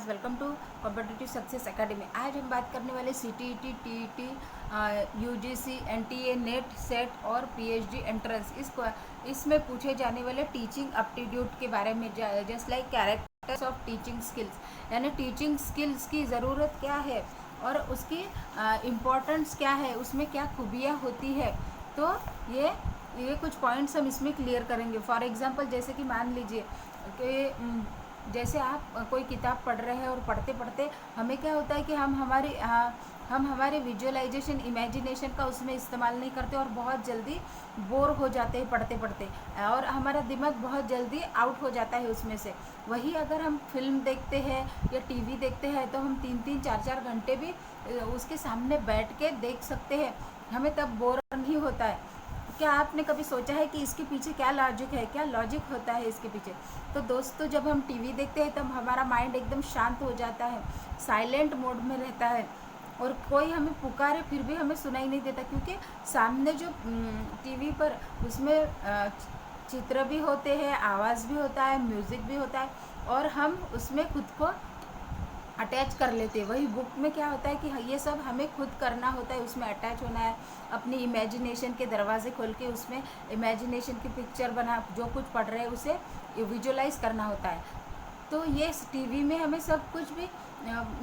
Welcome to competitive success academy. आज हम बात करने वाले CTET, TET, UGC, NTA, NET, SET और पीएचडी एंट्रेंस इसमें पूछे जाने वाले टीचिंग एप्टीट्यूड के बारे में, just like characters of teaching skills, यानी टीचिंग स्किल्स की ज़रूरत क्या है और उसकी इम्पोर्टेंस क्या है, उसमें क्या खूबियाँ होती है। तो ये कुछ पॉइंट्स हम इसमें क्लियर करेंगे। फॉर एग्जांपल, जैसे कि मान लीजिए कि जैसे आप कोई किताब पढ़ रहे हैं और पढ़ते पढ़ते हमें क्या होता है कि हम हमारे विजुअलाइजेशन, इमेजिनेशन का उसमें इस्तेमाल नहीं करते और बहुत जल्दी बोर हो जाते हैं पढ़ते पढ़ते, और हमारा दिमाग बहुत जल्दी आउट हो जाता है उसमें से। वही अगर हम फिल्म देखते हैं या टीवी देखते हैं तो हम 3-4 घंटे भी उसके सामने बैठ के देख सकते हैं, हमें तब बोर नहीं होता है। क्या आपने कभी सोचा है कि इसके पीछे क्या लॉजिक है, क्या लॉजिक होता है इसके पीछे? तो दोस्तों, जब हम टीवी देखते हैं तब हमारा माइंड एकदम शांत हो जाता है, साइलेंट मोड में रहता है और कोई हमें पुकारे फिर भी हमें सुनाई नहीं देता, क्योंकि सामने जो टीवी पर उसमें चित्र भी होते हैं, आवाज़ भी होता है, म्यूज़िक भी होता है और हम उसमें खुद को अटैच कर लेते हैं। वही बुक में क्या होता है कि ये सब हमें खुद करना होता है, उसमें अटैच होना है, अपनी इमेजिनेशन के दरवाजे खोल के उसमें इमेजिनेशन की पिक्चर बना, जो कुछ पढ़ रहे हैं उसे विजुअलाइज करना होता है। तो ये टीवी में हमें सब कुछ भी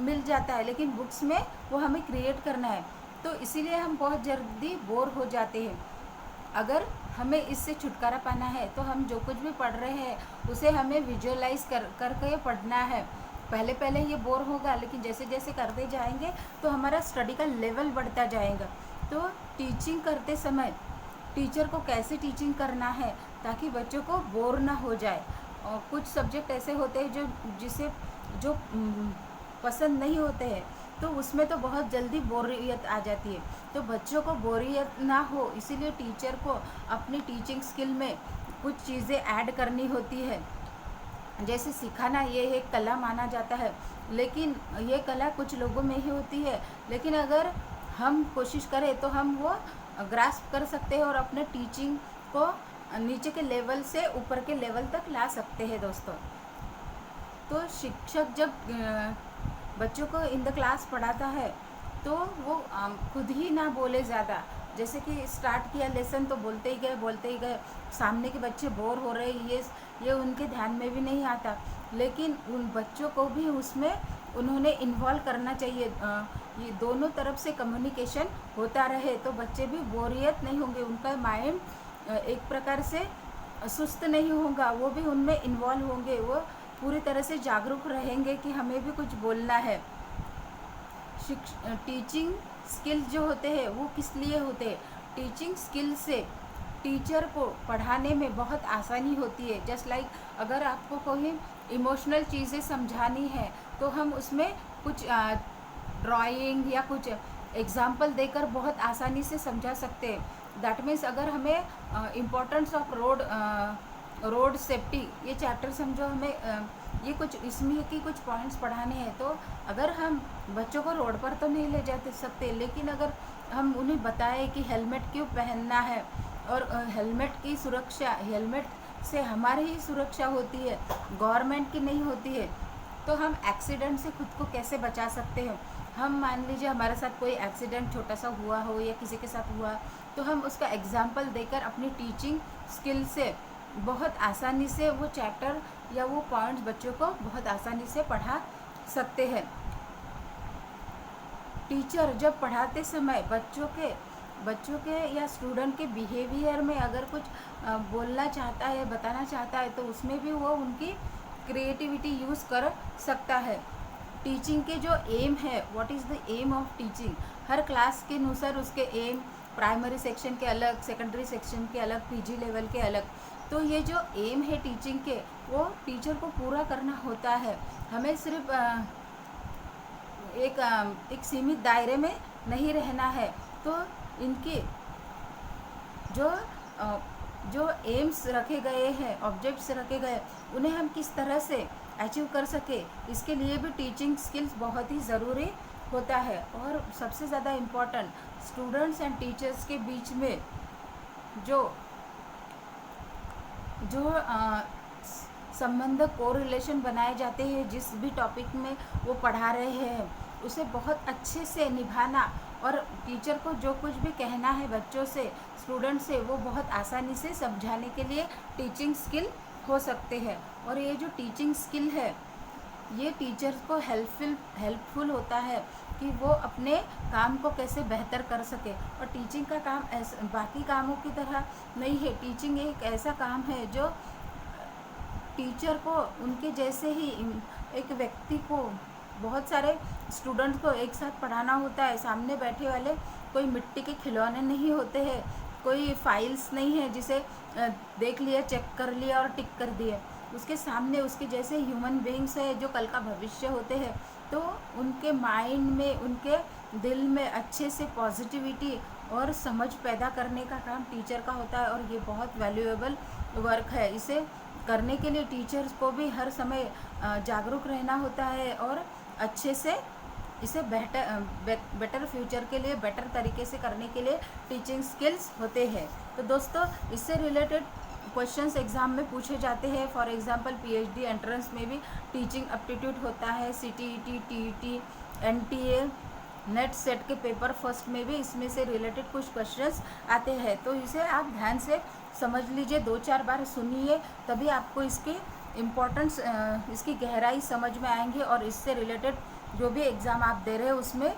मिल जाता है, लेकिन बुक्स में वो हमें क्रिएट करना है, तो इसीलिए हम बहुत जल्दी बोर हो जाते हैं। अगर हमें इससे छुटकारा पाना है तो हम जो कुछ भी पढ़ रहे हैं उसे हमें विजुअलाइज करके पढ़ना है। पहले पहले ये बोर होगा, लेकिन जैसे जैसे करते जाएंगे तो हमारा स्टडी का लेवल बढ़ता जाएगा। तो टीचिंग करते समय टीचर को कैसे टीचिंग करना है ताकि बच्चों को बोर ना हो जाए। और कुछ सब्जेक्ट ऐसे होते हैं जो पसंद नहीं होते हैं, तो उसमें तो बहुत जल्दी बोरियत आ जाती है। तो बच्चों को बोरियत ना हो, इसीलिए टीचर को अपनी टीचिंग स्किल में कुछ चीज़ें ऐड करनी होती है। जैसे सिखाना ये एक कला माना जाता है, लेकिन ये कला कुछ लोगों में ही होती है, लेकिन अगर हम कोशिश करें तो हम वो ग्रास्प कर सकते हैं और अपने टीचिंग को नीचे के लेवल से ऊपर के लेवल तक ला सकते हैं दोस्तों। तो शिक्षक जब बच्चों को इन द क्लास पढ़ाता है तो वो खुद ही ना बोले ज़्यादा, जैसे कि स्टार्ट किया लेसन तो बोलते ही गए, सामने के बच्चे बोर हो रहे, ये उनके ध्यान में भी नहीं आता, लेकिन उन बच्चों को भी उसमें उन्होंने इन्वॉल्व करना चाहिए। ये दोनों तरफ से कम्युनिकेशन होता रहे तो बच्चे भी बोरियत नहीं होंगे, उनका माइंड एक प्रकार से सुस्त नहीं होगा, वो भी उनमें इन्वॉल्व होंगे, वो पूरी तरह से जागरूक रहेंगे कि हमें भी कुछ बोलना है। टीचिंग स्किल जो होते हैं वो किस लिए होते हैं? टीचिंग स्किल से टीचर को पढ़ाने में बहुत आसानी होती है। जस्ट लाइक अगर आपको कोई इमोशनल चीज़ें समझानी है तो हम उसमें कुछ ड्राइंग या कुछ एग्जाम्पल देकर बहुत आसानी से समझा सकते हैं। दैट मीन्स अगर हमें इम्पोर्टेंस ऑफ रोड सेफ्टी ये चैप्टर समझो, हमें ये कुछ इसमें की कुछ पॉइंट्स पढ़ाने हैं, तो अगर हम बच्चों को रोड पर तो नहीं ले जा सकते, लेकिन अगर हम उन्हें बताएं कि हेलमेट क्यों पहनना है और हेलमेट से हमारी ही सुरक्षा होती है, गवर्नमेंट की नहीं होती है, तो हम एक्सीडेंट से खुद को कैसे बचा सकते हैं। हम मान लीजिए हमारे साथ कोई एक्सीडेंट छोटा सा हुआ हो या किसी के साथ हुआ, तो हम उसका एग्जाम्पल देकर अपनी टीचिंग स्किल से बहुत आसानी से वो चैप्टर या वो पॉइंट्स बच्चों को बहुत आसानी से पढ़ा सकते हैं। टीचर जब पढ़ाते समय बच्चों के या स्टूडेंट के बिहेवियर में अगर कुछ बोलना चाहता है, बताना चाहता है, तो उसमें भी वो उनकी क्रिएटिविटी यूज़ कर सकता है। टीचिंग के जो एम है, what is the aim of teaching, हर क्लास के अनुसार उसके एम, प्राइमरी सेक्शन के अलग, सेकेंडरी सेक्शन के अलग, पीजी लेवल के अलग। तो ये जो एम है टीचिंग के, वो टीचर को पूरा करना होता है। हमें सिर्फ एक सीमित दायरे में नहीं रहना है। तो इनके जो एम्स रखे गए हैं, ऑब्जेक्ट्स रखे गए, उन्हें हम किस तरह से अचीव कर सके, इसके लिए भी टीचिंग स्किल्स बहुत ही ज़रूरी होता है। और सबसे ज़्यादा इम्पॉर्टेंट, स्टूडेंट्स एंड टीचर्स के बीच में जो संबंध कोरिलेशन बनाए जाते हैं, जिस भी टॉपिक में वो पढ़ा रहे हैं उसे बहुत अच्छे से निभाना, और टीचर को जो कुछ भी कहना है बच्चों से, स्टूडेंट से, वो बहुत आसानी से समझाने के लिए टीचिंग स्किल हो सकते हैं। और ये जो टीचिंग स्किल है ये टीचर्स को हेल्पफुल होता है कि वो अपने काम को कैसे बेहतर कर सके। और टीचिंग का काम ऐसा बाकी कामों की तरह नहीं है, टीचिंग एक ऐसा काम है जो टीचर को उनके जैसे ही एक व्यक्ति को, बहुत सारे स्टूडेंट्स को एक साथ पढ़ाना होता है। सामने बैठे वाले कोई मिट्टी के खिलौने नहीं होते हैं, कोई फाइल्स नहीं है जिसे देख लिया, चेक कर लिया और टिक कर दिया। उसके सामने उसके जैसे ह्यूमन बीइंग्स है जो कल का भविष्य होते हैं, तो उनके माइंड में, उनके दिल में अच्छे से पॉजिटिविटी और समझ पैदा करने का काम टीचर का होता है। और ये बहुत वैल्यूएबल वर्क है। इसे करने के लिए टीचर्स को भी हर समय जागरूक रहना होता है और अच्छे से इसे बेटर फ्यूचर के लिए बेटर तरीके से करने के लिए टीचिंग स्किल्स होते हैं। तो दोस्तों, इससे रिलेटेड क्वेश्चंस एग्ज़ाम में पूछे जाते हैं। फॉर एग्जांपल पीएचडी एंट्रेंस में भी टीचिंग एप्टीट्यूड होता है, CTET, TET, NTA, NET set के पेपर फर्स्ट में भी इसमें से रिलेटेड कुछ क्वेश्चंस आते हैं। तो इसे आप ध्यान से समझ लीजिए, 2-4 बार सुनिए, तभी आपको इसकी इम्पोर्टेंस, इसकी गहराई समझ में आएंगे और इससे रिलेटेड जो भी एग्ज़ाम आप दे रहे हो उसमें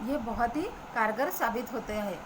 ये बहुत ही कारगर साबित होते हैं।